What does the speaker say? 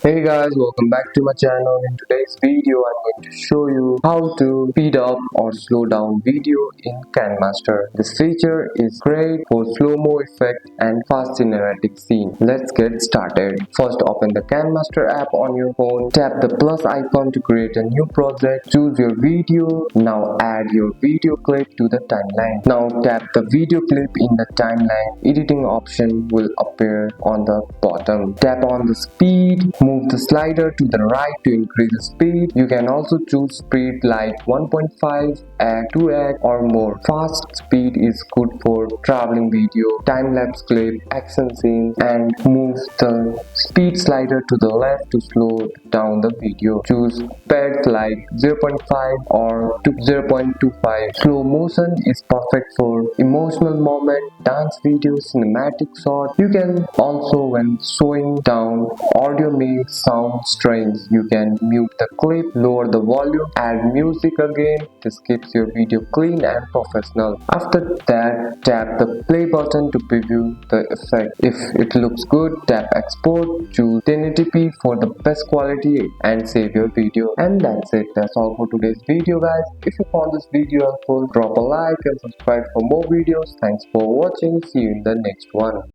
Hey guys, welcome back to my channel. In today's video, I'm going to show you how to speed up or slow down video in KineMaster. This feature is great for slow-mo effect and fast cinematic scene. Let's get started. First, open the KineMaster app on your phone. Tap the plus icon to create a new project. Choose your video. Now add your video clip to the timeline. Now tap the video clip in the timeline. Editing option will appear on the bottom. Tap on the speed. Move the slider to the right to increase the speed. You can also choose speed like 1.5x, 2x or more. Fast speed is good for traveling video, time-lapse clip, action scenes, and move the speed slider to the left to slow down the video. Choose pads like 0.5 or 0.25. Slow motion is perfect for emotional moment, dance videos, cinematic shot. You can also, when slowing down audio may sound strange, you can mute the clip, lower the volume, add music again. This keeps your video clean and professional. After that, tap the play button to preview the effect. If it looks good, tap export, choose 1080p for the best quality and save your video. And that's it. That's all for today's video, guys. If you found this video helpful, drop a like and subscribe for more videos. Thanks for watching. See you in the next one.